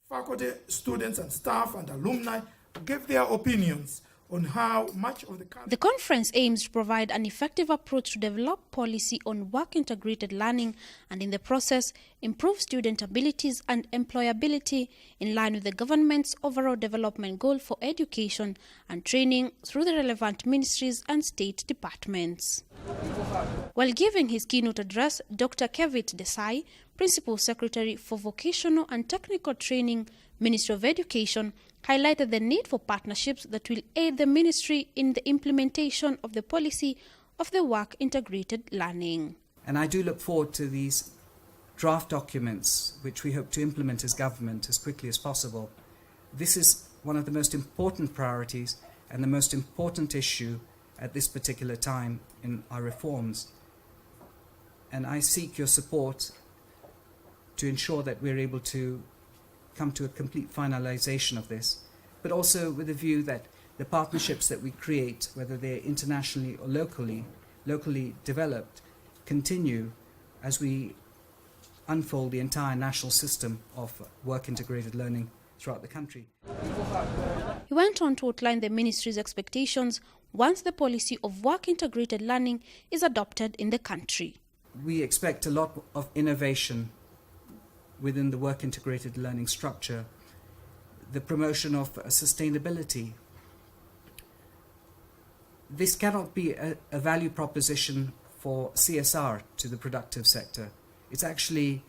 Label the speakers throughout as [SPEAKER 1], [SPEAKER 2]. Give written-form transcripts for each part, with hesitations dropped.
[SPEAKER 1] Faculty, students and staff and alumni gave their opinions on how much of the
[SPEAKER 2] conference aims to provide an effective approach to develop policy on work-integrated learning and in the process improve student abilities and employability in line with the government's overall development goal for education and training through the relevant ministries and state departments. While giving his keynote address, Dr. Kevit Desai, Principal Secretary for Vocational and Technical Training, Ministry of Education, highlighted the need for partnerships that will aid the ministry in the implementation of the policy of the work-integrated learning.
[SPEAKER 3] And I do look forward to these draft documents, which we hope to implement as government as quickly as possible. This is one of the most important priorities and the most important issue at this particular time in our reforms. And I seek your support to ensure that we're able to come to a complete finalization of this, but also with a view that the partnerships that we create, whether they're internationally or locally developed, continue as we unfold the entire national system of work-integrated learning throughout the country.
[SPEAKER 2] He went on to outline the ministry's expectations once the policy of work-integrated learning is adopted in the country.
[SPEAKER 3] We expect a lot of innovation within the work-integrated learning structure, the promotion of sustainability. This cannot be a value proposition for CSR to the productive sector. It's actually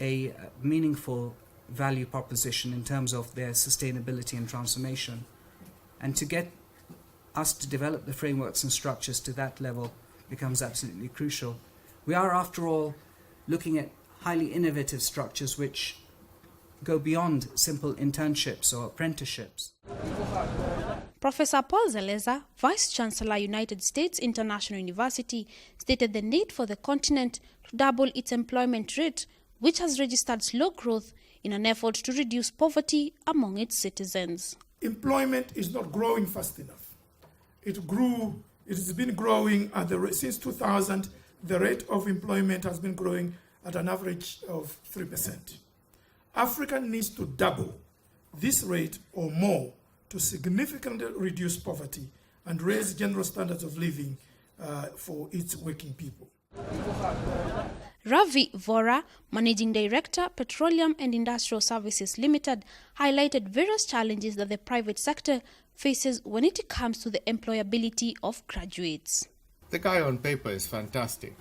[SPEAKER 3] a meaningful value proposition in terms of their sustainability and transformation. And to get us to develop the frameworks and structures to that level becomes absolutely crucial. We are, after all, looking at highly innovative structures which go beyond simple internships or apprenticeships.
[SPEAKER 2] Professor Paul Zeleza, Vice-Chancellor, United States International University, stated the need for the continent to double its employment rate, which has registered slow growth, in an effort to reduce poverty among its citizens.
[SPEAKER 1] Employment is not growing fast enough. It has been growing since 2000. The rate of employment has been growing at an average of 3%. Africa needs to double this rate or more to significantly reduce poverty and raise general standards of living for its working people.
[SPEAKER 2] Ravi Vora, Managing Director, Petroleum and Industrial Services Limited, highlighted various challenges that the private sector faces when it comes to the employability of graduates.
[SPEAKER 4] The guy on paper is fantastic,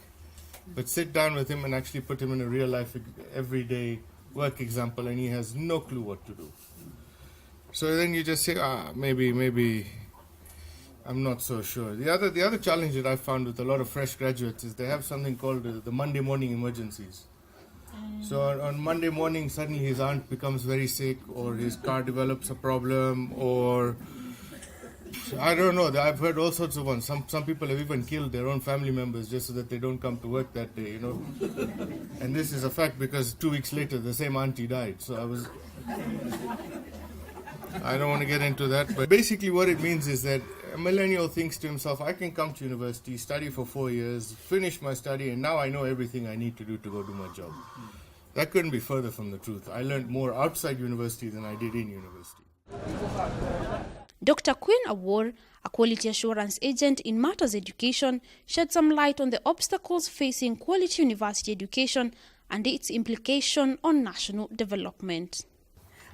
[SPEAKER 4] but sit down with him and actually put him in a real-life, everyday work example, and he has no clue what to do. So then you just say, maybe, I'm not so sure. The other challenge that I found with a lot of fresh graduates is they have something called the Monday morning emergencies. So on Monday morning, suddenly his aunt becomes very sick, or his car develops a problem, or I don't know. I've heard all sorts of ones. Some people have even killed their own family members just so that they don't come to work that day, And this is a fact because 2 weeks later, the same auntie died. So I don't want to get into that. But basically what it means is that a millennial thinks to himself, I can come to university, study for 4 years, finish my study, and now I know everything I need to do to go do my job. That couldn't be further from the truth. I learned more outside university than I did in university.
[SPEAKER 2] Dr. Quinn Awor, a quality assurance agent in matters education, shed some light on the obstacles facing quality university education and its implication on national development.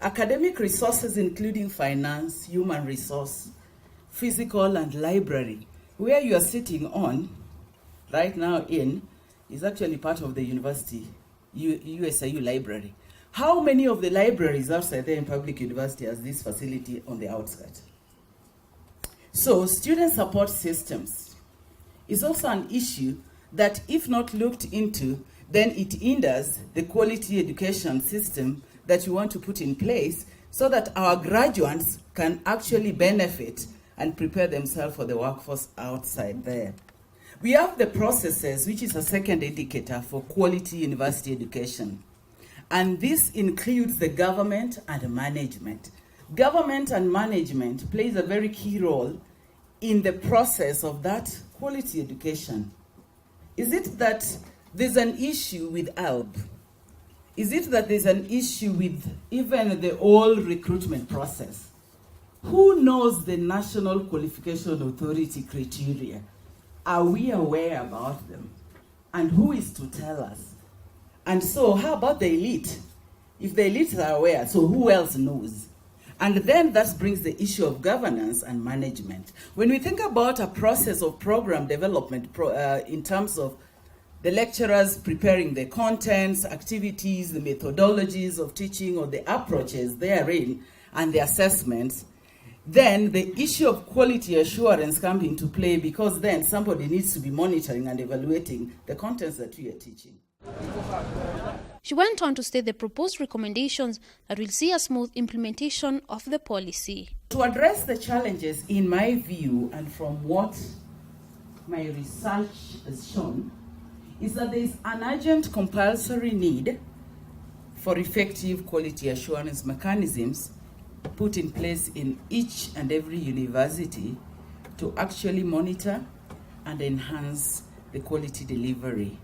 [SPEAKER 5] Academic resources including finance, human resource, physical and library, where you are sitting on right now is actually part of the university, USIU library. How many of the libraries outside there in public university has this facility on the outskirts? So student support systems is also an issue that if not looked into, then it hinders the quality education system that you want to put in place so that our graduates can actually benefit and prepare themselves for the workforce outside there. We have the processes, which is a second indicator for quality university education. And this includes the government and management. Government and management plays a very key role in the process of that quality education. Is it that there's an issue with ALB? Is it that there's an issue with even the whole recruitment process? Who knows the National Qualification Authority criteria? Are we aware about them? And who is to tell us? And so how about the elite? If the elite are aware, so who else knows? And then that brings the issue of governance and management. When we think about a process of program development in terms of the lecturers preparing the contents, activities, the methodologies of teaching or the approaches therein and the assessments, then the issue of quality assurance comes into play, because then somebody needs to be monitoring and evaluating the contents that we are teaching.
[SPEAKER 2] She went on to state the proposed recommendations that will see a smooth implementation of the policy.
[SPEAKER 5] To address the challenges, in my view, and from what my research has shown, is that there is an urgent compulsory need for effective quality assurance mechanisms put in place in each and every university to actually monitor and enhance the quality delivery.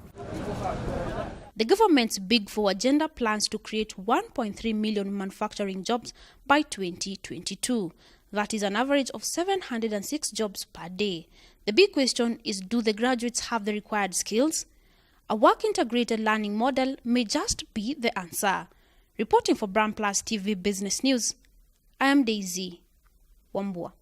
[SPEAKER 2] The government's Big Four agenda plans to create 1.3 million manufacturing jobs by 2022. That is an average of 706 jobs per day. The big question is, do the graduates have the required skills? A work-integrated learning model may just be the answer. Reporting for Brand Plus TV Business News, I am Daisy Wambua.